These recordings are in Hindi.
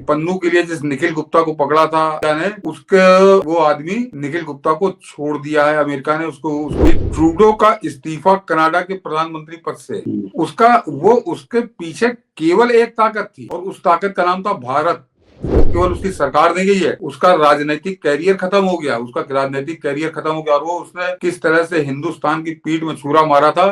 पन्नू के लिए जिस निखिल गुप्ता को पकड़ा था ने उसके वो आदमी निखिल गुप्ता को छोड़ दिया है। अमेरिका ने उसको ट्रूडो का इस्तीफा कनाडा के प्रधानमंत्री पद से, उसके पीछे केवल एक ताकत थी और उस ताकत का नाम था भारत। केवल उसकी सरकार नहीं गई है, उसका राजनीतिक कैरियर खत्म हो गया, और वो उसने किस तरह से हिंदुस्तान की पीठ में छुरा मारा था।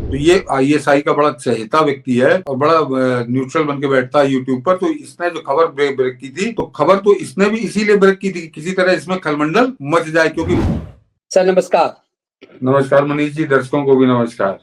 तो ये ISI का बड़ा चहेता व्यक्ति है और बड़ा न्यूट्रल बन के बैठता है यूट्यूब पर। तो इसने जो खबर ब्रेक की थी, तो खबर तो इसने भी इसीलिए ब्रेक की थी कि किसी तरह इसमें खलबंडल मच जाए। क्योंकि सर नमस्कार। नमस्कार मनीष जी, दर्शकों को भी नमस्कार।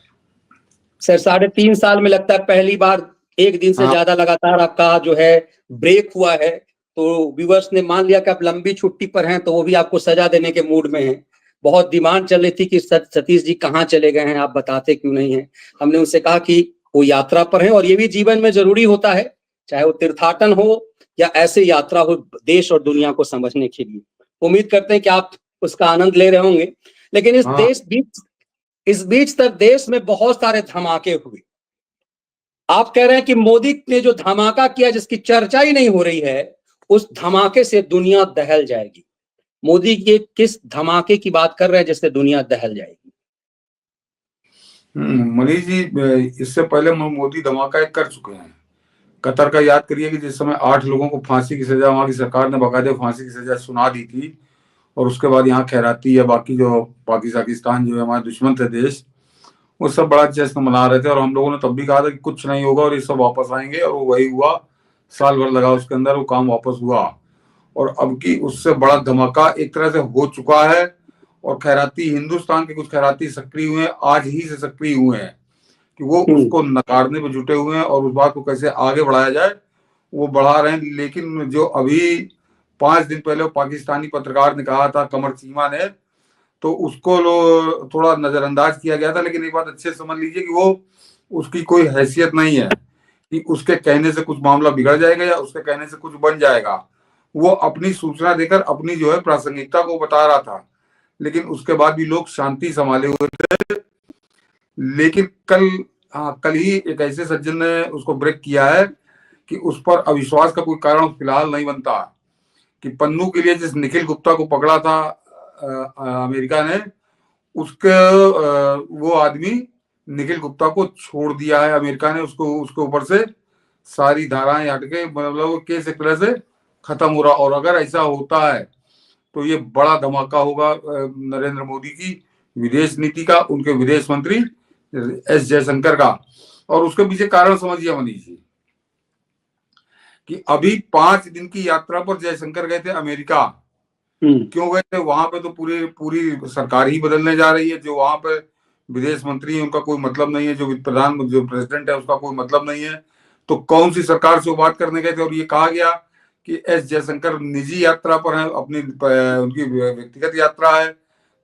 सर 3.5 साल में लगता है पहली बार एक दिन से ज्यादा लगातार आपका जो है ब्रेक हुआ है। तो व्यूअर्स ने मान लिया कि आप लंबी छुट्टी पर हैं, तो वो भी आपको सजा देने के मूड में हैं। बहुत डिमांड चल रही थी कि सतीश जी कहाँ चले गए हैं, आप बताते क्यों नहीं हैं। हमने उनसे कहा कि वो यात्रा पर हैं और ये भी जीवन में जरूरी होता है, चाहे वो तीर्थाटन हो या ऐसे यात्रा हो देश और दुनिया को समझने के लिए। उम्मीद करते हैं कि आप उसका आनंद ले रहे होंगे। लेकिन इस बीच तक देश में बहुत सारे धमाके हुए। आप कह रहे हैं कि मोदी ने जो धमाका किया जिसकी चर्चा ही नहीं हो रही है, उस धमाके से दुनिया दहल जाएगी। मोदी के किस धमाके की बात कर रहे हैं जिससे दुनिया दहल जाएगी? मनीष जी, इससे पहले मोदी धमाका एक कर चुके हैं। कतर का याद करिए कि जिस समय 8 लोगों को फांसी की सजा वहां की सरकार ने बाकायदे फांसी की सजा सुना दी थी, और उसके बाद यहाँ खैराती या बाकी जो पाकिस्तान जो है हमारे दुश्मन थे देश, वो सब बड़ा जश्न मना रहे थे। और हम लोगों ने तब भी कहा था कि कुछ नहीं होगा और ये सब वापस आएंगे, और वही हुआ। साल भर लगा उसके अंदर, वो काम वापस हुआ। और अब की उससे बड़ा धमाका एक तरह से हो चुका है। और खैराती, हिंदुस्तान के कुछ खैराती सक्रिय हुए हैं, आज ही से सक्रिय हुए हैं कि वो उसको नकारने में जुटे हुए हैं और उस बात को कैसे आगे बढ़ाया जाए वो बढ़ा रहे हैं। लेकिन जो अभी 5 दिन पहले पाकिस्तानी पत्रकार ने कहा था, कमर चीमा ने, तो उसको थोड़ा नजरअंदाज किया गया था। लेकिन एक बात अच्छे समझ लीजिए कि वो उसकी कोई हैसियत नहीं है कि उसके कहने से कुछ मामला बिगड़ जाएगा या उसके कहने से कुछ बन जाएगा। वो अपनी सूचना देकर अपनी जो है प्रासंगिकता को बता रहा था, लेकिन उसके बाद भी लोग शांति संभाले हुए थे। लेकिन कल ही एक ऐसे सज्जन ने उसको ब्रेक किया है कि उस पर अविश्वास का कोई कारण फिलहाल नहीं बनता कि पन्नू के लिए जिस निखिल गुप्ता को पकड़ा था अमेरिका ने, उसके वो आदमी निखिल गुप्ता को छोड़ दिया है। अमेरिका ने उसके ऊपर से सारी धाराएं हट के, मतलब केस एक तरह से खत्म हो रहा। और अगर ऐसा होता है तो ये बड़ा धमाका होगा नरेंद्र मोदी की विदेश नीति का, उनके विदेश मंत्री S जयशंकर का। और उसके पीछे कारण समझिए मनीष जी कि अभी 5 दिन की यात्रा पर जयशंकर गए थे अमेरिका। क्यों गए थे? वहां पे तो पूरी सरकार ही बदलने जा रही है। जो वहां पे विदेश मंत्री है उनका कोई मतलब नहीं है, जो प्रेसिडेंट है उसका कोई मतलब नहीं है। तो कौन सी सरकार से वो बात करने गए थे? और ये कहा गया कि S जयशंकर निजी यात्रा पर है, उनकी व्यक्तिगत यात्रा है।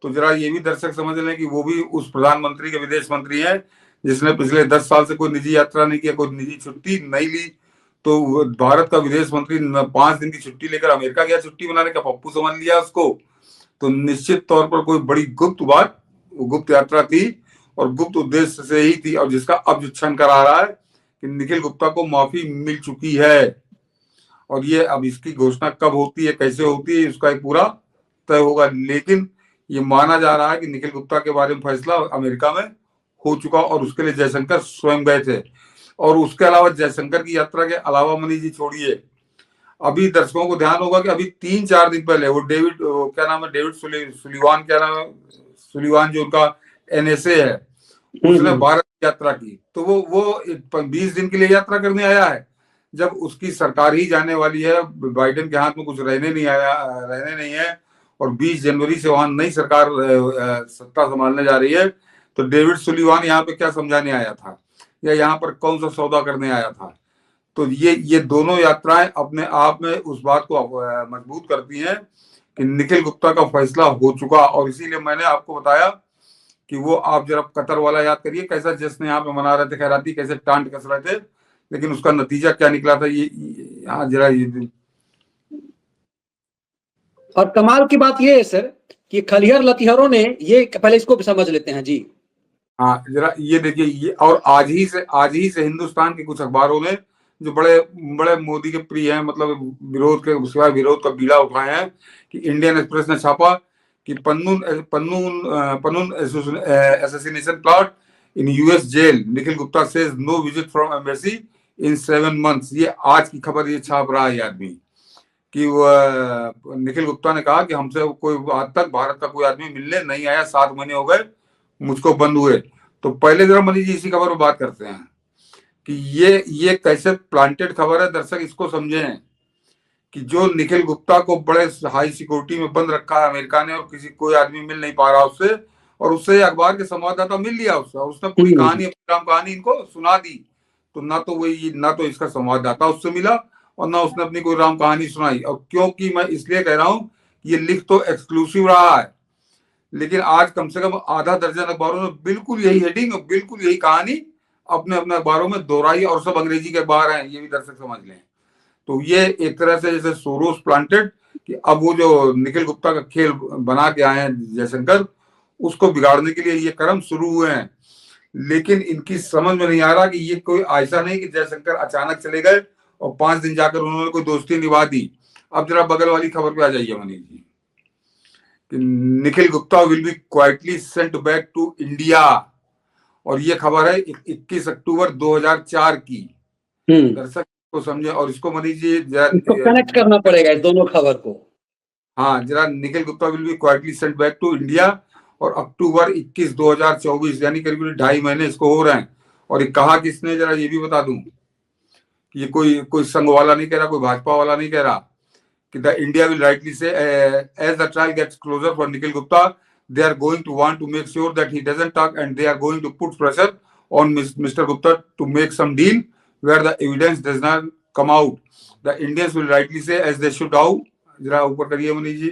तो जरा ये भी दर्शक समझ लें कि वो भी उस प्रधानमंत्री के विदेश मंत्री है जिसने पिछले 10 साल से कोई निजी यात्रा नहीं किया, कोई निजी छुट्टी नहीं ली। तो भारत का विदेश मंत्री 5 दिन की छुट्टी लेकर अमेरिका गया छुट्टी मनाने का, पप्पू समझ लिया उसको। तो निश्चित तौर पर कोई बड़ी गुप्त यात्रा थी और गुप्त उद्देश्य से ही थी। और जिसका अब जो क्षण करा रहा है कि निखिल गुप्ता को माफी मिल चुकी है, और ये अब इसकी घोषणा कब होती है, कैसे होती है, इसका एक पूरा तय होगा। लेकिन ये माना जा रहा है कि निखिल गुप्ता के बारे में फैसला अमेरिका में हो चुका और उसके लिए जयशंकर स्वयं गए थे। और उसके अलावा जयशंकर की यात्रा के अलावा मनीष जी छोड़िए, अभी दर्शकों को ध्यान होगा कि अभी 3-4 दिन पहले वो डेविड सुलिवान, क्या नाम है, सुलिवान जो उनका NSA है, उसने भारत की यात्रा की। तो वो 20 दिन के लिए यात्रा करने आया है, जब उसकी सरकार ही जाने वाली है। बाइडेन के हाथ में कुछ रहने नहीं है और 20 जनवरी से वहां नई सरकार सत्ता संभालने जा रही है। तो डेविड सुलिवान यहाँ पे क्या समझाने आया था या यहाँ पर कौन सा सौदा करने आया था? तो ये दोनों यात्राएं अपने आप में उस बात को मजबूत करती हैं कि निखिल गुप्ता का फैसला हो चुका। और इसीलिए मैंने आपको बताया कि वो, आप जरा कतर वाला याद करिए, कैसा जश्न यहाँ पे मना रहे थे खैराती, कैसे टांट कस रहे थे, लेकिन उसका नतीजा क्या निकला था ये यहाँ जरा ये। और कमाल की बात ये है सर कि खलिहर लतिहरों ने ये, पहले इसको समझ लेते हैं जी। हाँ, जरा ये देखिए, ये और आज ही से हिंदुस्तान के कुछ अखबारों ने जो बड़े बड़े मोदी के प्रिय हैं, मतलब विरोध के सिवाय विरोध का बीड़ा उठाए हैं, कि इंडियन एक्सप्रेस ने छापा कि Pannun assassination plot in US jail, Nikhil Gupta says no visit from embassy in 7 months। ये आज की खबर ये छाप रहा है आदमी, कि निखिल गुप्ता ने कहा कि हमसे कोई आज तक भारत का कोई आदमी मिलने नहीं आया, 7 महीने हो गए मुझको बंद हुए। तो पहले जरा मनीष जी इसी खबर पर बात करते हैं कि ये कैसे प्लांटेड खबर है। दर्शक इसको समझें कि जो निखिल गुप्ता को बड़े हाई सिक्योरिटी में बंद रखा है अमेरिका ने, और किसी कोई आदमी मिल नहीं पा रहा उससे, और उससे अखबार के संवाददाता मिल लिया उससे, और उसने पूरी कहानी, कहानी इनको सुना दी। तो ना तो इसका संवाददाता उससे मिला, और ना उसने अपनी कोई राम कहानी सुनाई। और क्योंकि मैं इसलिए कह रहा हूं, ये लिख तो एक्सक्लूसिव रहा है, लेकिन आज कम से कम आधा दर्जन अखबारों में बिल्कुल यही हेडिंग और बिल्कुल यही कहानी अपने अपने अखबारों में दोहराई, और सब अंग्रेजी के अखबार हैं, ये भी दर्शक समझ लें। तो ये एक तरह से जैसे सोरोस प्लांटेड, कि अब वो जो निखिल गुप्ता का खेल बना के आए हैं जयशंकर, उसको बिगाड़ने के लिए ये कर्म शुरू हुए हैं। लेकिन इनकी समझ में नहीं आ रहा कि ये कोई ऐसा नहीं कि जयशंकर अचानक चले गए और 5 दिन जाकर उन्होंने कोई दोस्ती निभा दी। अब जरा बगल वाली खबर पे आ जाइए मनीष जी, कि Nikhil Gupta will be quietly sent back to India, और ये खबर है 21 अक्टूबर 2004 की। दर्शक को समझे, और इसको मनीष जी कनेक्ट करना पड़ेगा इस दोनों खबर को। हाँ जरा, Nikhil Gupta will be quietly sent back to India, और अक्टूबर 21 2024, यानी करीब 2.5 महीने इसको हो रहे हैं। और ये कहा किसने, जरा ये भी बता दूं कि ये कोई संघ वाला नहीं कह रहा, कोई भाजपा वाला नहीं कह रहा, कि the India will rightly say as the trial gets closer for Nikhil Gupta, they are going to want to make sure that he doesn't talk, and they are going to put pressure on Mr. Gupta to make some deal where the evidence does not come out. The Indians will rightly say, as they should how, जरा ऊपर करिए Manish ji,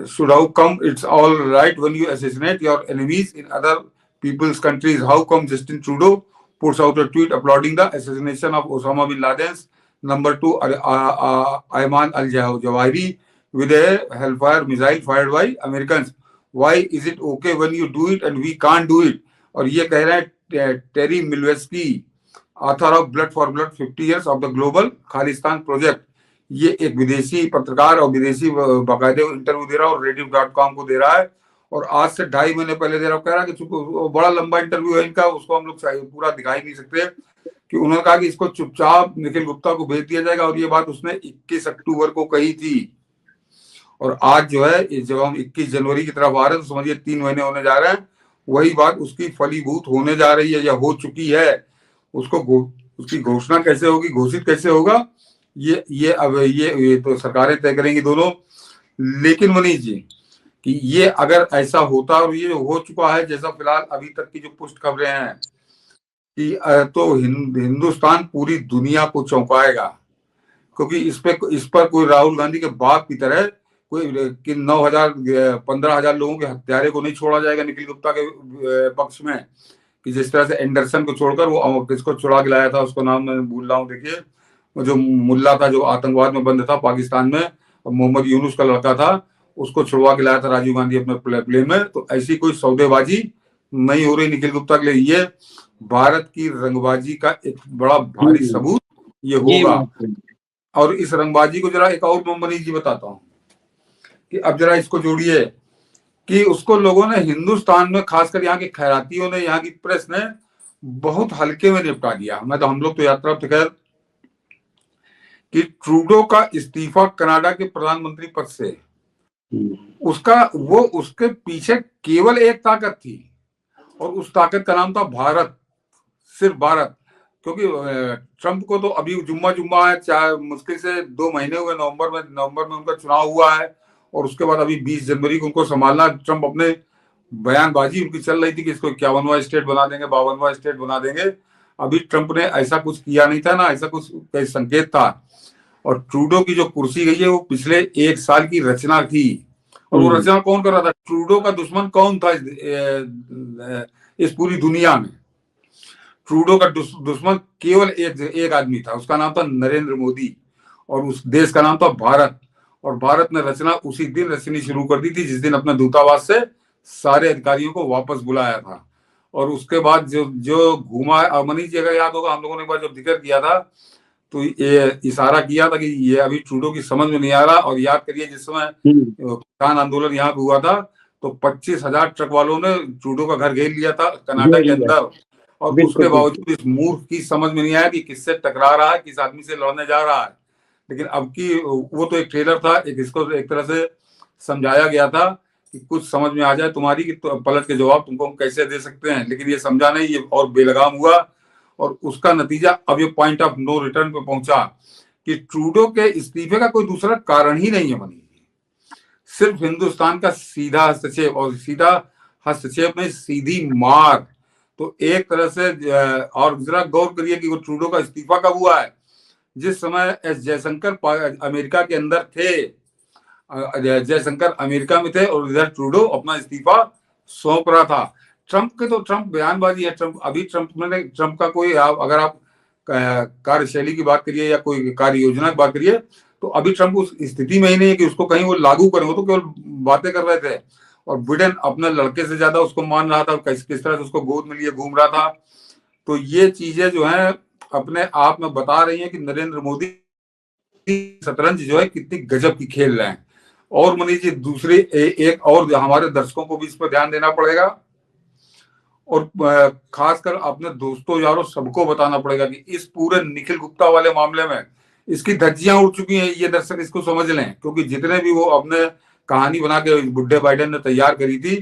should how come it's all right when you assassinate your enemies in other people's countries? How come Justin Trudeau puts out a tweet applauding the assassination of Osama bin Laden's number 2 Ayman al-Zawahiri with a Hellfire missile fired by Americans? Why is it okay when you do it and we can't do it? और ये कह रहे हैं Terry Milewski, author of blood for blood 50 years of the global Khalistan project. ये एक विदेशी पत्रकार और विदेशी बाकायदे इंटरव्यू दे रहा है, और Rediff.com को दे रहा है, और आज से 2.5 महीने पहले दे रहा है। कह रहा है कि बड़ा लंबा इंटरव्यू है इनका, उसको हम लोग पूरा दिखाई नहीं सकते, कि उन्होंने कहा कि इसको चुपचाप निखिल गुप्ता को भेज दिया जाएगा। और ये बात उसने 21 अक्टूबर को कही थी, और आज जो है जब हम 21 जनवरी की तरफ आ रहे हैं, तो समझिए 3 महीने होने जा रहे हैं, वही बात उसकी फलीभूत होने जा रही है या हो चुकी है। उसकी घोषणा कैसे होगी, घोषित कैसे होगा, ये अब ये तो सरकारें तय करेंगी दोनों। लेकिन मनीष जी, कि ये अगर ऐसा होता और ये हो चुका है, जैसा फिलहाल अभी तक की जो पुष्ट खबरें हैं, कि तो हिंदुस्तान पूरी दुनिया को चौंकाएगा, क्योंकि इस पर कोई राहुल गांधी के बाप की तरह कोई कि 15,000 लोगों के हत्यारे को नहीं छोड़ा जाएगा निखिल गुप्ता के पक्ष में, कि जिस तरह से एंडरसन को छोड़कर वो किसको छुड़ा के लाया था, उसको नाम मैं भूल रहा हूँ, देखिए वो जो मुल्ला था जो आतंकवाद में बंद था पाकिस्तान में, मोहम्मद यूनुस का लड़का था, उसको छुड़वा के लाया था राजीव गांधी अपने प्लेन में। तो ऐसी कोई सौदेबाजी नहीं हो रही निखिल गुप्ता के लिए। ये भारत की रंगबाजी का एक बड़ा भारी सबूत ये होगा। और इस रंगबाजी को जरा एक और मनीष जी बताता हूँ, कि अब जरा इसको जोड़िए कि उसको लोगों ने हिंदुस्तान में, खासकर यहाँ के खैरातियों ने, यहाँ की प्रेस ने बहुत हल्के में निपटा दिया। हम लोग तो यात्रा पे खैर, कि ट्रूडो का इस्तीफा कनाडा के प्रधानमंत्री पद से, उसके पीछे केवल एक ताकत थी, और उस ताकत का नाम था भारत, सिर्फ भारत। क्योंकि ट्रंप को तो अभी जुम्मा है, चाहे मुश्किल से 2 महीने हुए, नवंबर में उनका चुनाव हुआ है, और उसके बाद अभी 20 जनवरी को उनको संभालना। ट्रंप अपने बयानबाजी उनकी चल रही थी कि इसको 51वां स्टेट बना देंगे, 52वां स्टेट बना देंगे। अभी ट्रंप ने ऐसा कुछ किया नहीं था ना, ऐसा कुछ संकेत था। और ट्रूडो की जो कुर्सी गई है, वो पिछले 1 साल की रचना थी, और वो रचना कौन कर रहा था? ट्रूडो का दुश्मन कौन था इस पूरी दुनिया में? ट्रूडो का दुश्मन केवल एक आदमी था, उसका नाम था नरेंद्र मोदी, और उस देश का नाम था भारत। और भारत ने रचना उसी दिन रचनी शुरू कर दी थी जिस दिन अपने दूतावास से सारे अधिकारियों को वापस बुलाया था। और उसके बाद जो जो घूमा, मनीष जी अगर याद होगा हम लोगों ने एक बार जब जिक्र किया था तो ये इशारा किया था कि ये अभी ट्रूडो की समझ में नहीं आ रहा। और याद करिए जिस समय किसान आंदोलन यहाँ पे हुआ था तो 25,000 ट्रक वालों ने ट्रूडो का घर घेर लिया था कनाडा के अंदर। और उसके बावजूद इस मूर्ख की समझ में नहीं आया कि किससे टकरा रहा है, किस आदमी से लड़ने जा रहा है। लेकिन अब की वो तो एक ट्रेलर था, एक इसको एक तरह से समझाया गया था कि कुछ समझ में आ जाए तुम्हारी कि तो पलट के जवाब तुमको हम कैसे दे सकते हैं, लेकिन ये समझा नहीं, ये और बेलगाम हुआ। और उसका नतीजा अब ये पॉइंट ऑफ नो रिटर्न पे पहुंचा कि ट्रूडो के इस्तीफे का कोई दूसरा कारण ही नहीं है मनी, सिर्फ हिंदुस्तान का सीधा हस्तक्षेप, और सीधा हस्तक्षेप में सीधी मार। तो एक तरह से और जरा गौर करिए कि वो ट्रूडो का इस्तीफा कब हुआ है, जिस समय एस जयशंकर अमेरिका के अंदर थे, जयशंकर अमेरिका में थे और इधर ट्रूडो अपना इस्तीफा सौंप रहा था। ट्रंप के तो ट्रंप बयानबाजी है, ट्रंप का कोई अगर आप कार्यशैली की बात करिए या कोई कार्य योजना की बात करिए तो अभी ट्रंप उस स्थिति में ही नहीं है कि उसको कहीं वो लागू करें, वो तो केवल बातें कर रहे थे। और बिडेन अपने लड़के से ज्यादा उसको मान रहा था, किस तरह से उसको गोद में लिए घूम रहा था। तो ये चीजें जो है अपने आप में बता रही हैं कि नरेंद्र मोदी शतरंज जो है कितनी गजब की खेल रहे हैं। और मनीष जी दूसरी एक और हमारे दर्शकों को भी इस पर ध्यान देना पड़ेगा और खासकर अपने दोस्तों यारों सबको बताना पड़ेगा कि इस पूरे निखिल गुप्ता वाले मामले में इसकी धज्जियां उड़ चुकी हैं। ये दर्शक इसको समझ लें, क्योंकि जितने भी वो अपने कहानी बना के बुड्ढे बाइडेन ने तैयार करी थी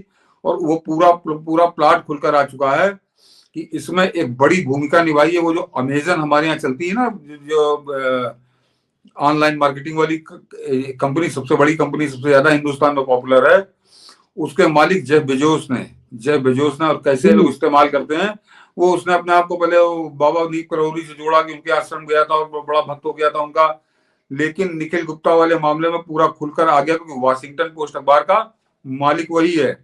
और वो पूरा प्लाट खुलकर आ चुका है कि इसमें एक बड़ी भूमिका निभाई है वो जो अमेजन हमारे यहाँ चलती है ना, जो ऑनलाइन मार्केटिंग वाली कंपनी, सबसे बड़ी कंपनी, सबसे ज्यादा हिंदुस्तान में पॉपुलर है, उसके मालिक जेफ बेजोस ने और कैसे लोग इस्तेमाल करते हैं वो उसने अपने आप को पहले बाबा नीक करौरी से जोड़ा कि उनके आश्रम गया था और बड़ा भक्त हो गया था उनका। लेकिन निखिल गुप्ता वाले मामले में पूरा खुलकर आ गया क्योंकि वॉशिंगटन पोस्ट अखबार का मालिक वही है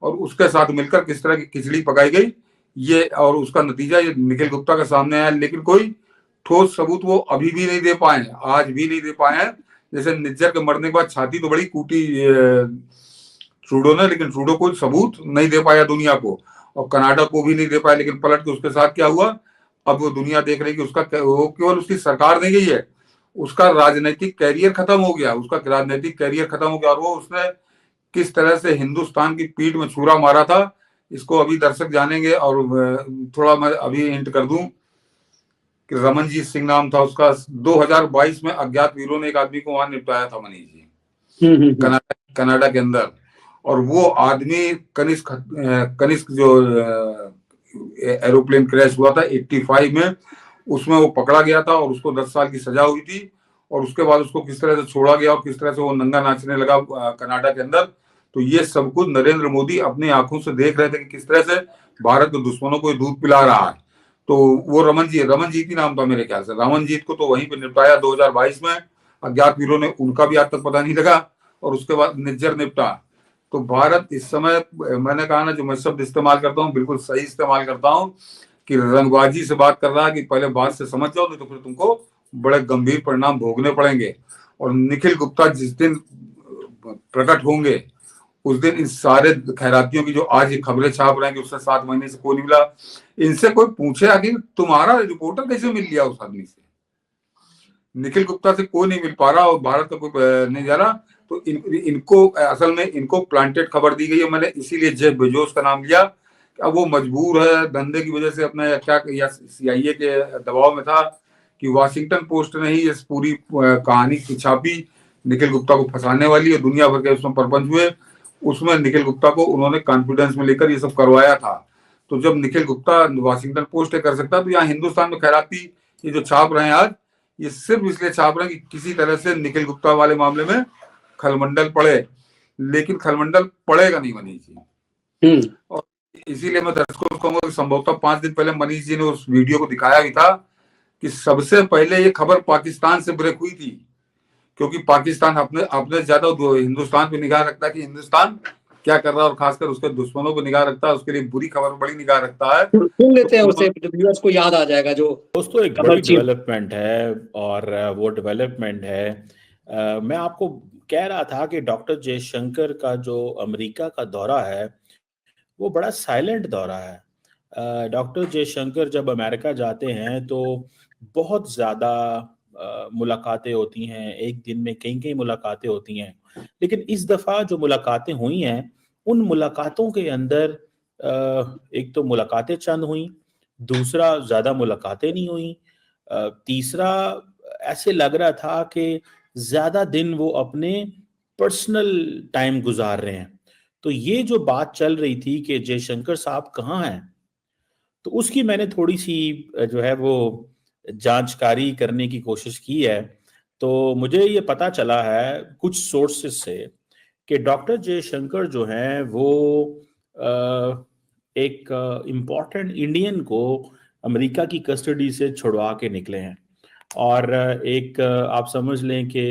और उसके साथ मिलकर किस तरह की खिचड़ी पकाई गई ये, और उसका नतीजा ये निखिल गुप्ता के सामने आया। लेकिन कोई ठोस सबूत वो अभी भी नहीं दे पाए, आज भी नहीं दे पाए हैं। जैसे निज्जर के मरने के बाद छाती तो बड़ी कूटी ट्रूडो ने, लेकिन ट्रूडो कोई सबूत नहीं दे पाया दुनिया को और कनाडा को भी नहीं दे पाया। लेकिन पलट के उसके साथ क्या हुआ, अब वो दुनिया देख रही कि उसका वो केवल उसकी सरकार नहीं गई है, उसका राजनीतिक कैरियर खत्म हो गया, उसका राजनीतिक कैरियर खत्म हो गया। और वो उसने किस तरह से हिंदुस्तान की पीठ में छुरा मारा था इसको अभी दर्शक जानेंगे। और थोड़ा मैं अभी हिंट कर दूं कि रमनजीत सिंह नाम था उसका, 2022 में अज्ञात वीरों ने एक आदमी को वहां निपटाया था मनीष जी, कनाडा के अंदर। और वो आदमी कनिष्क जो एरोप्लेन क्रैश हुआ था 85 में, उसमें वो पकड़ा गया था और उसको 10 साल की सजा हुई थी। और उसके बाद उसको किस तरह से छोड़ा गया और किस तरह से वो नंगा नाचने लगा कनाडा के अंदर। तो ये सब कुछ नरेंद्र मोदी अपनी आंखों से देख रहे थे कि किस तरह से भारत के दुश्मनों को दूध पिला रहा है। तो वो रमनजीत ही नाम था मेरे ख्याल से, रमनजीत को तो वहीं पे निपटाया 2022 में, अज्ञात वीरों ने, उनका भी आज तक पता नहीं लगा। और उसके बाद निज्जर निपटा। तो भारत इस समय, मैंने कहा ना जो मैं शब्द इस्तेमाल करता हूँ बिल्कुल सही इस्तेमाल करता हूँ कि रंगबाजी से बात कर रहा है कि पहले बात से समझ जाओ नहीं तो फिर तुमको बड़े गंभीर परिणाम भोगने पड़ेंगे। और निखिल गुप्ता जिस दिन प्रकट होंगे उस दिन इन सारे खैरातियों की जो आज ये खबरें छाप रहे हैं कि उससे 7 महीने से कोई नहीं मिला, इनसे कोई पूछे आखिर तुम्हारा रिपोर्टर कैसे मिल लिया उस आदमी से। निखिल गुप्ता से कोई नहीं मिल पा रहा और भारत का कोई नहीं जा रहा। तो इनको असल में इनको प्लांटेड खबर दी गई है। मैंने इसीलिए जेफ बेजोस का नाम लिया। अब वो मजबूर है धंधे की वजह से अपने क्या या CIA के दबाव में था कि वॉशिंगटन पोस्ट ने ही इस पूरी कहानी की छापी निखिल गुप्ता को फंसाने वाली है, दुनिया भर के उसमें प्रपंच हुए, उसमें निखिल गुप्ता को उन्होंने कॉन्फिडेंस में लेकर ये सब करवाया था। तो जब निखिल गुप्ता वॉशिंगटन पोस्ट कर सकता तो यहाँ हिंदुस्तान में खैराती ये जो छाप रहे हैं आज, ये सिर्फ इसलिए छाप रहे हैं कि किसी तरह से निखिल गुप्ता वाले मामले में खलमंडल पड़े। लेकिन खलमंडल पड़ेगा नहीं मनीष जी। और इसीलिए मैं दर्शकों को कहूंगा कि संभवतः 5 दिन पहले मनीष जी ने उस वीडियो को दिखाया भी था कि सबसे पहले ये खबर पाकिस्तान से ब्रेक हुई थी, क्योंकि पाकिस्तान अपने ज्यादा हिंदुस्तान पे निगाह रखता है कि हिंदुस्तान क्या कर रहा है और खासकर उसके दुश्मनों पर निगाह रखता है, उसके लिए बुरी खबर बड़ी निगाह रखता है। सुन लेते हैं उसे, व्यूअर्स को याद आ जाएगा जो दोस्तों एक बड़ी डेवलपमेंट है और वो डेवलपमेंट है, मैं आपको कह रहा था कि डॉक्टर जयशंकर का जो अमेरिका का दौरा है वो बड़ा साइलेंट दौरा है। डॉक्टर जयशंकर जब अमेरिका जाते हैं तो बहुत ज़्यादा मुलाकातें होती हैं, एक दिन में कई कई मुलाकातें होती हैं। लेकिन इस दफ़ा जो मुलाकातें हुई हैं, उन मुलाकातों के अंदर एक तो मुलाकातें चंद हुई, दूसरा ज़्यादा मुलाकातें नहीं हुई, तीसरा ऐसे लग रहा था कि ज़्यादा दिन वो अपने पर्सनल टाइम गुजार रहे हैं। तो ये जो बात चल रही थी कि जयशंकर साहब कहाँ हैं, तो उसकी मैंने थोड़ी-सी जो है वो जाँचकारी करने की कोशिश की है। तो मुझे ये पता चला है कुछ सोर्सेज़ से कि डॉक्टर जयशंकर जो हैं वो एक इम्पोर्टेंट इंडियन को अमेरिका की कस्टडी से छुड़वा के निकले हैं। और एक आप समझ लें कि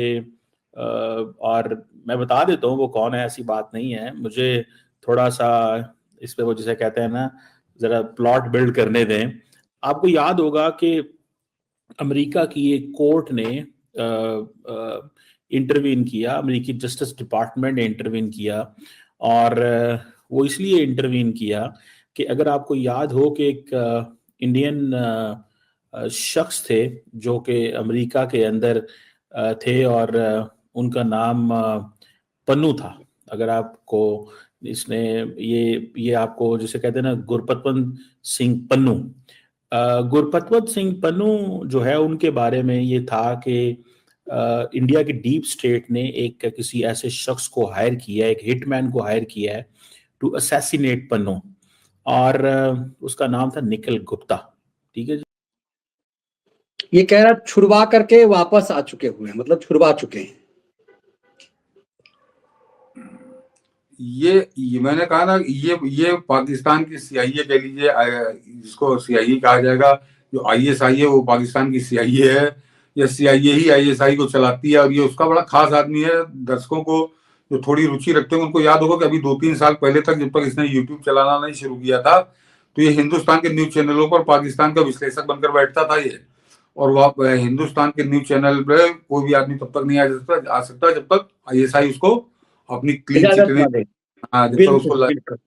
और मैं बता देता हूँ वो कौन है, ऐसी बात नहीं है। मुझे थोड़ा-सा इस पे वो जिसे कहते हैं ना, ज़रा प्लॉट बिल्ड करने दें। आपको याद होगा कि अमेरिका की एक कोर्ट ने इंटरवीन किया, अमेरिकी जस्टिस डिपार्टमेंट ने इंटरवीन किया और वो इसलिए इंटरवीन किया कि अगर आपको याद हो कि एक इंडियन शख्स थे जो कि अमेरिका के अंदर थे और उनका नाम पन्नू था। अगर आपको इसने ये आपको जिसे कहते हैं ना गुरपतवंत सिंह पन्नू, गुरपतवंत सिंह पन्नू जो है उनके बारे में ये था कि इंडिया की डीप स्टेट ने एक किसी ऐसे शख्स को हायर किया है, एक हिटमैन को हायर किया है टू असैसिनेट पन्नू और उसका नाम था निखिल गुप्ता। ठीक है जी। ये कह रहा छुड़वा करके वापस आ चुके हुए हैं, मतलब छुड़वा चुके हैं। ये मैंने कहा ना, ये पाकिस्तान की सीआईए कह लीजिए, जिसको सीआईए कहा जाएगा, जो आईएसआई है वो पाकिस्तान की सीआईए है, या सीआईए ही आईएसआई को चलाती है। और ये उसका बड़ा खास आदमी है। दर्शकों को जो थोड़ी रुचि रखते हैं उनको याद होगा कि अभी 2-3 साल पहले तक, जब तक इसने यूट्यूब चलाना नहीं शुरू किया था, तो ये हिंदुस्तान के न्यूज चैनलों पर पाकिस्तान का विश्लेषक बनकर बैठता था ये। और वह हिंदुस्तान के न्यूज चैनल पे कोई भी आदमी तब तक नहीं आ सकता जब तक आईएसआई उसको अपनी क्लीन चिट इजाजत नहीं, ना दे। हाँ, जब तक बिल्कुल उसको बिल्कुल।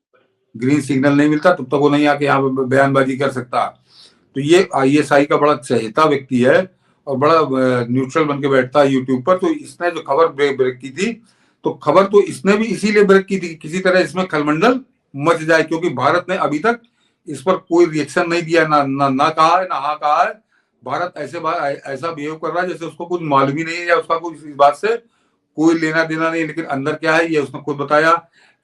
ग्रीन सिग्नल नहीं मिलता तब तक वो नहीं आके यहाँ पे बयानबाजी कर सकता। तो ये आईएसआई का बड़ा चहेता व्यक्ति है और बड़ा न्यूट्रल बन के बैठता है यूट्यूब पर। तो इसने जो खबर ब्रेक की थी, तो खबर तो इसने भी इसीलिए ब्रेक की थी कि किसी तरह इसमें खलमंडल मच जाए, क्योंकि भारत ने अभी तक इस पर कोई रिएक्शन नहीं दिया, ना कहा है, ना हाँ कहा है। भारत ऐसा बिहेव कर रहा है जैसे उसको कुछ मालूम ही नहीं है, या उसका कुछ इस बात से कोई लेना देना नहीं। लेकिन अंदर क्या है ये उसने खुद बताया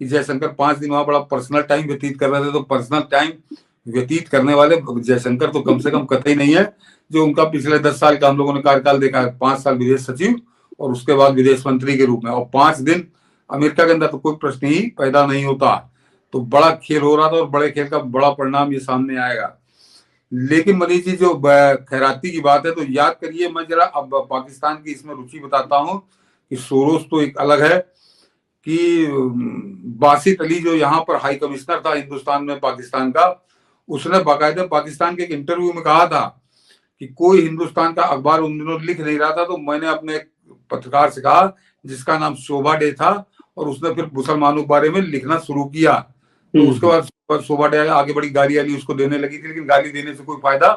कि जयशंकर 5 दिन वहां बड़ा पर्सनल टाइम व्यतीत कर रहे थे। तो पर्सनल टाइम व्यतीत करने वाले जयशंकर तो कम से कम कतई नहीं है। जो उनका पिछले 10 साल का हम लोगों ने कार्यकाल देखा है, 5 साल विदेश सचिव और उसके बाद विदेश मंत्री के रूप में, और 5 दिन अमेरिका के अंदर, तो कोई प्रश्न ही पैदा नहीं होता। तो बड़ा खेल हो रहा था और बड़े खेल का बड़ा परिणाम ये सामने आएगा। लेकिन मनीष जी, जो खैराती की बात है, तो याद करिए, मैं जरा अब पाकिस्तान की इसमें रुचि बताता हूँ कि सोरोस तो एक अलग है, कि बासित अली जो यहाँ पर हाई कमिश्नर था हिंदुस्तान में पाकिस्तान का, उसने बाकायदा पाकिस्तान के एक इंटरव्यू में कहा था कि कोई हिंदुस्तान का अखबार उन दिनों लिख नहीं रहा था, तो मैंने अपने एक पत्रकार से कहा जिसका नाम शोभा डे था, और उसने फिर मुसलमानों के बारे में लिखना शुरू किया। तो उसके बाद शोभा डे आगे बड़ी गाली वाली उसको देने लगी थी, लेकिन गाली देने से कोई फायदा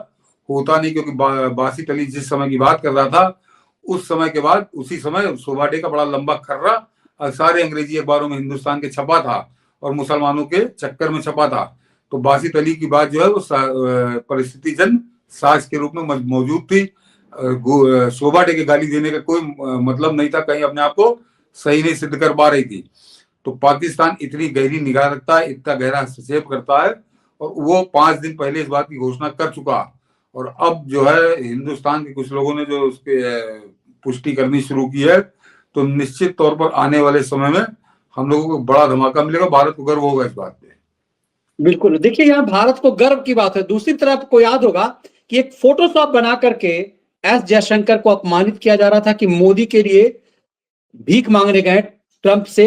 होता नहीं, क्योंकि बासित अली जिस समय की बात कर रहा था, उस समय के बाद उसी समय शोभा डे का बड़ा लंबा खर्रा सारे अंग्रेजी अखबारों में हिंदुस्तान के छपा था और मुसलमानों के चक्कर में छपा था। तो बासित अली की बात जो है वो परिस्थिति जन साज के रूप में मौजूद थी। शोभा डे के गाली देने का कोई मतलब नहीं था, कहीं अपने आप को सही नहीं सिद्ध कर पा रही थी। तो पाकिस्तान इतनी गहरी निगाह रखता है, इतना गहरा हस्तक्षेप करता है, और वो 5 दिन पहले इस बात की घोषणा कर चुका। और अब जो है हिंदुस्तान के कुछ लोगों ने जो उसके पुष्टि करनी शुरू की है, तो निश्चित तौर पर आने वाले समय में हम लोगों को बड़ा धमाका मिलेगा। भारत को गर्व होगा इस बात पे। बिल्कुल। देखिए, यहाँ भारत को गर्व की बात है। दूसरी तरफ आपको याद होगा कि एक फोटोशॉप बना करके एस जयशंकर को अपमानित किया जा रहा था कि मोदी के लिए भीख मांगने गए ट्रंप से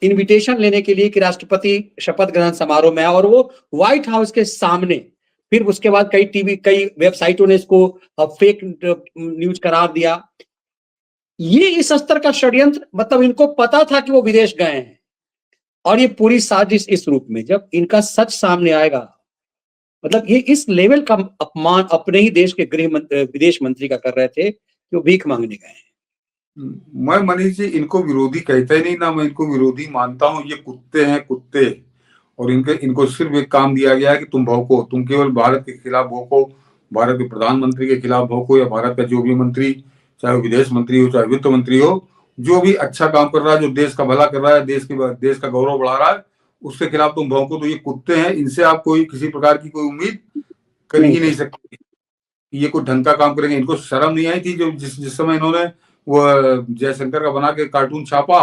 इनविटेशन लेने के लिए कि राष्ट्रपति शपथ ग्रहण समारोह में, और वो व्हाइट हाउस के सामने। फिर उसके बाद कई वेबसाइटों ने इसको फेक न्यूज करार दिया। ये इस स्तर का षड्यंत्र, मतलब इनको पता था कि वो विदेश गए हैं, और ये पूरी साजिश इस रूप में। जब इनका सच सामने आएगा मतलब ये इस लेवल का अपमान अपने ही देश के विदेश मंत्री का कर रहे थे कि वो भीख मांगने गए हैं। मैं मनीष जी इनको विरोधी कहता ही नहीं ना, मैं इनको विरोधी मानता हूँ। ये कुत्ते हैं, कुत्ते। और इनको सिर्फ एक काम दिया गया है कि तुम भौंको, तुम केवल भारत के खिलाफ भौंको, भारत के प्रधानमंत्री के खिलाफ भौंको, या भारत का जो भी मंत्री, चाहे वो विदेश मंत्री हो चाहे वित्त मंत्री हो, जो भी अच्छा काम कर रहा है, जो देश का भला कर रहा है, देश का गौरव बढ़ा रहा है, उसके खिलाफ तुम भौंको। तो ये कुत्ते हैं, इनसे आप कोई किसी प्रकार की कोई उम्मीद कर ही नहीं सकते ये कोई ढंग का काम करेंगे। इनको शर्म नहीं आई थी जो जिस समय इन्होंने वो जयशंकर का बना के कार्टून छापा।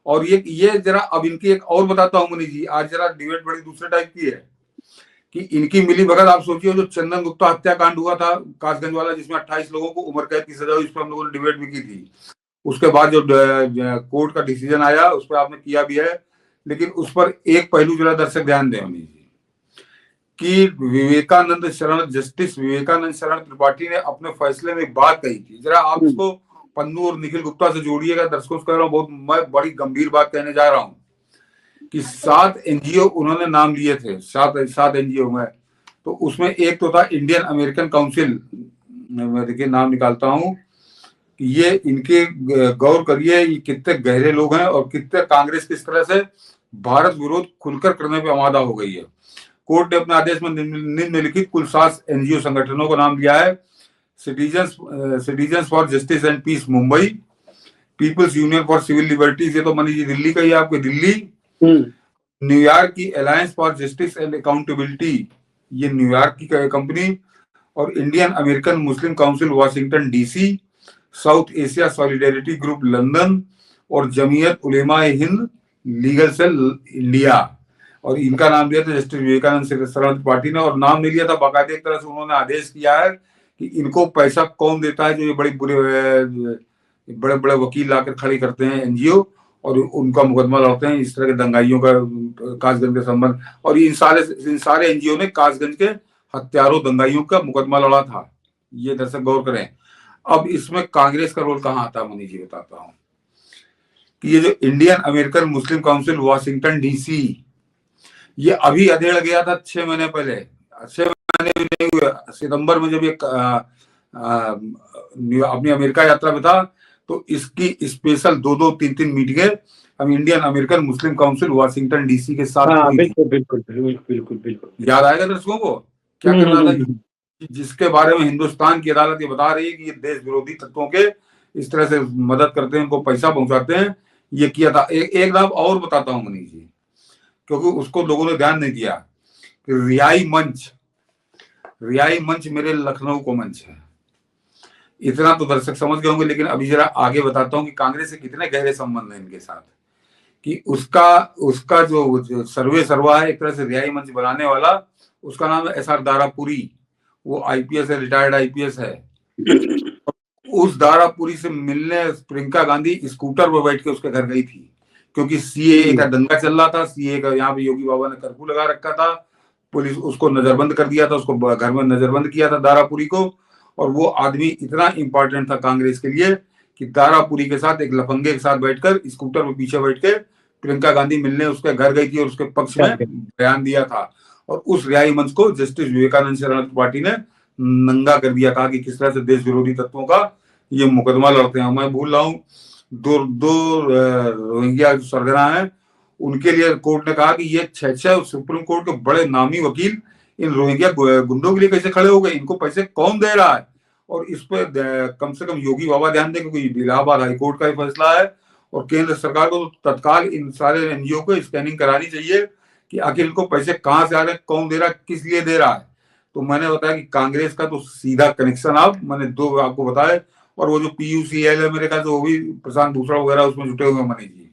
और ये जरा अब इनकी एक और बताता हूँ मनीष जी, आज जरा डिबेट बड़ी दूसरे टाइप की है कि इनकी मिली भगत। आप सोचिए जो चंदन गुप्ता हत्याकांड हुआ था कासगंज वाला, जिसमें 28 लोगों को उम्र कैद की सजा हुई, इस पर हम लोगों ने डिबेट भी की थी। उसके बाद जो कोर्ट का डिसीजन आया उस पर आपने किया भी है, लेकिन उस पर एक पहलू जरा दर्शक ध्यान दें मनीष जी, कि जस्टिस विवेकानंद शरण त्रिपाठी ने अपने फैसले में बात कही थी। जरा आप इसको पन्नू और निखिल गुप्ता से जोड़िएगा। दर्शकों से कह रहा हूँ, बहुत मैं बड़ी गंभीर बात कहने जा रहा हूँ कि 7 एनजीओ उन्होंने नाम लिए थे, 7 एनजीओ में। तो उसमें एक तो था इंडियन अमेरिकन काउंसिल, मैं देखिए नाम निकालता हूँ कि ये इनके गौर करिए ये कितने गहरे लोग हैं और कितने कांग्रेस किस तरह से भारत विरोध खुलकर करने पे आमादा हो गई है। कोर्ट ने अपने आदेश में निम्नलिखित कुल 7 एनजीओ संगठनों को नाम दिया है: citizens for justice and peace Mumbai, people's union for civil liberties, ये तो मनीष जी दिल्ली का ही आपके दिल्ली, न्यूयॉर्क की alliance for justice and accountability, ये न्यूयॉर्क की कंपनी, और Indian American Muslim council Washington DC, South Asia solidarity group London, और Jamiat Ulema Hind legal cell India. और इनका नाम दिया था जस्टिस विवेकानंद शरण त्रिपाठी ने, और नाम नहीं लिया था, बाकायदे एक तरह से उन्होंने आदेश किया है कि इनको पैसा कौन देता है जो ये बड़े बड़े वकील लाकर खड़े करते हैं एनजीओ, और उनका मुकदमा लड़ते हैं इस तरह के दंगाइयों का कासगंज के संबंध। और इन सारे एनजीओ ने कासगंज के हत्यारों दंगाइयों का मुकदमा लड़ा था। ये दर्शक गौर करें। अब इसमें कांग्रेस का रोल कहाँ आता है मनीष जी, बताता हूँ कि ये जो Indian American Muslim council Washington DC, ये अभी अधेड़ गया था 6 महीने पहले, 6 महीने भी नहीं हुए, सितंबर में जब ये अपनी अमेरिका यात्रा में था, तो इसकी स्पेशल 2-2, 3-3 मीटिंगें हम Indian American Muslim council Washington DC के साथ हुई थी। बिल्कुल याद आएगा दर्शकों को क्या कर रहा था, जिसके बारे में हिंदुस्तान की अदालत ये बता रही है कि ये देश विरोधी तत्वों के इस तरह से मदद करते हैं, उनको पैसा पहुंचाते हैं। ये किया था। एक नाम और बताता हूँ मनीष जी, क्योंकि उसको लोगों ने ध्यान नहीं दिया कि रिहाई मंच मेरे लखनऊ को मंच है। इतना तो दर्शक समझ गए होंगे, लेकिन अभी जरा आगे बताता हूँ कि कांग्रेस से कितने गहरे संबंध है इनके साथ, कि उसका जो सर्वे सर्वा है एक तरह से रिहाई मंच बनाने वाला, उसका नाम है SR दारापुरी। वो आईपीएस है, रिटायर्ड आईपीएस है। उस दारापुरी से मिलने प्रियंका गांधी स्कूटर पर बैठ के उसके घर गई थी, क्योंकि सीएए का दंगा चल रहा था। सीएए का यहाँ पे योगी बाबा ने कर्फ्यू लगा रखा था, पुलिस उसको नजरबंद कर दिया था, उसको घर में नजरबंद किया था दारापुरी को। और वो आदमी इतना इंपॉर्टेंट था कांग्रेस के लिए कि दारापुरी के साथ एक लफंगे के साथ बैठकर स्कूटर पर पीछे बैठ के प्रियंका गांधी मिलने उसके घर गई थी और उसके पक्ष में बयान दिया था। और उस रिहाई मंच को जस्टिस विवेकानंद शरण त्रिपाठी ने नंगा कर दिया, कहा कि किस तरह से देश विरोधी तत्वों का ये मुकदमा लड़ते हैं। मैं भूल रहा हूँ, दो रोहिंग्या सरगना है, उनके लिए कोर्ट ने कहा कि ये 6 सुप्रीम कोर्ट के बड़े नामी वकील इन रोहिंग्या गुंडों के लिए कैसे खड़े हो गए, इनको पैसे कौन दे रहा है। और इस पर कम से कम योगी बाबा ध्यान दें, क्योंकि इलाहाबाद हाईकोर्ट का ही फैसला है। और केंद्र सरकार को तो तत्काल इन सारे एनजीओ को स्कैनिंग करानी चाहिए कि आखिर इनको पैसे कहाँ से आ रहे हैं, कौन दे रहा है, किस लिए दे रहा है। तो मैंने बताया कि कांग्रेस का तो सीधा कनेक्शन मैंने 2 आपको बताए। और वो जो PUCL है मेरे ख्याल से वो भी प्रशांत भूषण वगैरह उसमें जुटे हुए मनीष जी,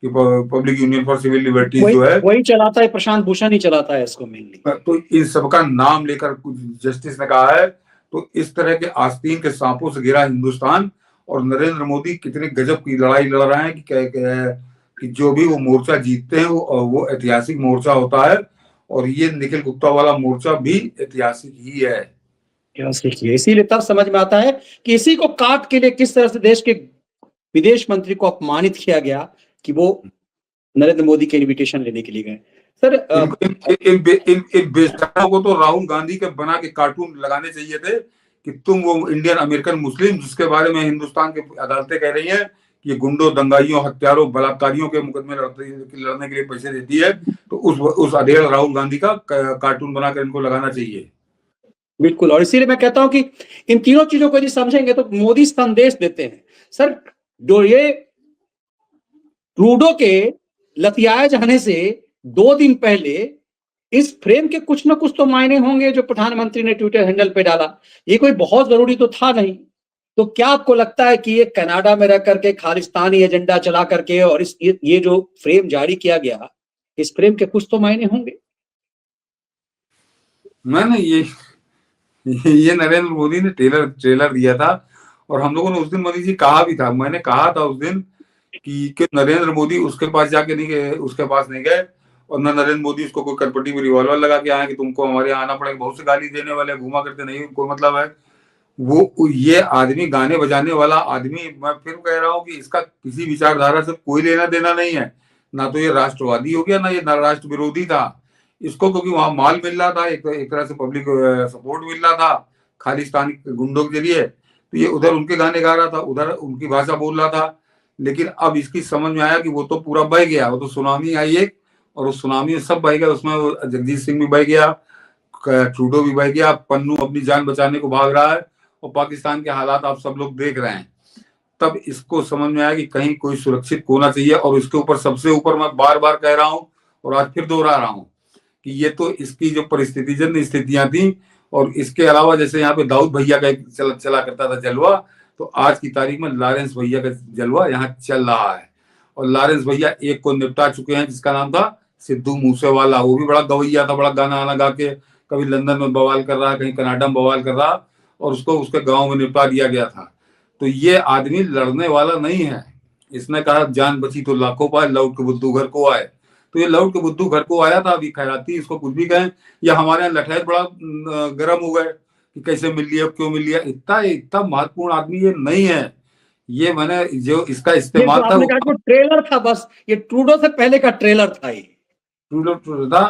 कि public union for civil liberties जो है वही चलाता है, प्रशांत भूषण ही चलाता है इसको मेनली। तो इन सबका नाम लेकर जस्टिस ने कहा है। तो इस तरह के आस्तीन के सांपों से घिरा हिंदुस्तान, और नरेंद्र मोदी कितने गजब की लड़ाई लड़ रहे हैं कि जो भी वो मोर्चा जीतते हैं वो ऐतिहासिक मोर्चा होता है। और ये निखिल गुप्ता वाला मोर्चा भी ऐतिहासिक ही है। इसीलिए तब समझ में आता है कि इसी को काट के लिए किस तरह से देश के विदेश मंत्री को अपमानित किया गया कि वो नरेंद्र मोदी के इनविटेशन लेने के लिए गए। सर इन बेचारों को तो राहुल गांधी के बना के कार्टून लगाने चाहिए थे कि तुम वो इंडियन अमेरिकन मुस्लिम जिसके बारे में हिंदुस्तान की अदालतें कह रही हैं कि गुंडों, दंगाइयों, हत्यारों, बलात्कारियों के मुकदमे लड़ने के लिए पैसे देती है, तो उस अधेड़ राहुल गांधी का कार्टून बनाकर इनको लगाना चाहिए। बिल्कुल, और इसीलिए मैं कहता हूं कि इन तीनों चीजों को यदि समझेंगे तो मोदी संदेश देते हैं। सर, जो ये ट्रूडो के लतियाए जाने से 2 दिन पहले इस फ्रेम के कुछ ना कुछ तो मायने होंगे जो प्रधानमंत्री ने ट्विटर हैंडल पे डाला। ये कोई बहुत जरूरी तो था नहीं। तो क्या आपको लगता है कि ये कनाडा में रह करके खालिस्तानी एजेंडा चला करके और ये जो फ्रेम जारी किया गया, इस फ्रेम के कुछ तो मायने होंगे? मैंने ये नरेंद्र मोदी ने ट्रेलर दिया था और हम लोगों ने उस दिन मोदी जी कहा भी था, मैंने कहा था उस दिन कि नरेंद्र मोदी उसके पास जाके नहीं गए, उसके पास नहीं गए और न नरेंद्र मोदी उसको कोई कनपट्टी में रिवॉल्वर लगा के आए कि तुमको हमारे यहाँ आना पड़ेगा, बहुत से गाली देने वाले घुमा करते नहीं, कोई मतलब है। वो ये आदमी गाने बजाने वाला आदमी, मैं फिर कह रहा हूँ कि इसका किसी विचारधारा से कोई लेना देना नहीं है, ना तो ये राष्ट्रवादी हो गया ना ये राष्ट्र विरोधी था। इसको क्योंकि वहां माल मिल रहा था, एक तरह से पब्लिक सपोर्ट मिल रहा था खालिस्तानी गुंडों के जरिए, तो ये उधर उनके गाने गा रहा था, उधर उनकी भाषा बोल रहा था। लेकिन अब इसकी समझ में आया कि वो तो पूरा बह गया, वो तो सुनामी आई एक और उस सुनामी में सब बह गया, उसमें जगदीश सिंह भी बह गया, ट्रूडो भी बह गया, पन्नू अपनी जान बचाने को भाग रहा है और पाकिस्तान के हालात आप सब लोग देख रहे हैं। तब इसको समझ में आया कि कहीं कोई सुरक्षित होना चाहिए और इसके ऊपर सबसे ऊपर मैं बार बार कह रहा हूं और आज फिर दोहरा रहा हूं कि ये तो इसकी जो परिस्थितिजन्य स्थितियां थी और इसके अलावा जैसे यहाँ पे दाऊद भैया का चला करता था जलवा, तो आज की तारीख में लॉरेंस भैया का जलवा यहाँ चल रहा है और लॉरेंस भैया एक को निपटा चुके हैं जिसका नाम था सिद्धू मूसेवाला। वो भी बड़ा गवैया था, बड़ा गाना आना गा के कभी लंदन में बवाल कर रहा, कहीं कनाडा में बवाल कर रहा और उसको उसके गांव में निपटा दिया गया था। तो ये आदमी लड़ने वाला नहीं है। इसने कहा जान बची तो लाखों पाए, लौट के बुद्धू घर को आए। तो ये लौट के बुद्धू घर को आया था। अभी खैराती इसको कुछ भी कहें, या हमारे यहाँ लठैत बड़ा गर्म हो गए कि कैसे मिल लिया, क्यों मिल लिया। इतना महत्वपूर्ण आदमी ये नहीं है। ये मैंने जो इसका इस्तेमाल था, आपने कहा कि ट्रेलर था, बस ये ट्रूडो से पहले का ट्रेलर था। ये ट्रूडो था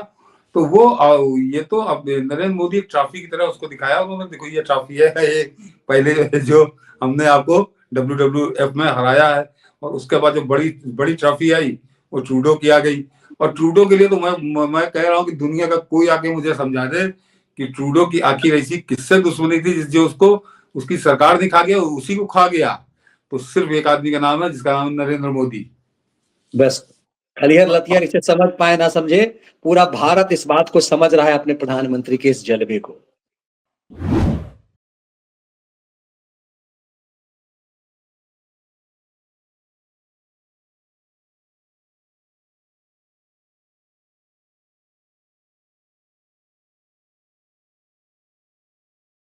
तो वो ये तो अब नरेंद्र मोदी एक ट्रॉफी की तरह उसको दिखाया उन्होंने, देखो ये ट्रॉफी है, ये पहले जो हमने आपको WWF में हराया है और उसके बाद जो बड़ी ट्रॉफी आई वो ट्रूडो की आ गई। और ट्रूडो के लिए तो मैं कह रहा हूँ कि दुनिया का कोई आके मुझे समझा दे कि ट्रूडो की आखिर ऐसी किससे दुश्मनी थी जो उसको उसकी सरकार ने खा गया, उसी को खा गया। तो सिर्फ एक आदमी का नाम है जिसका नाम नरेंद्र मोदी। बस खलिहर लतियर इसे समझ पाए ना समझे, पूरा भारत इस बात को समझ रहा है अपने प्रधानमंत्री के इस जलवे को।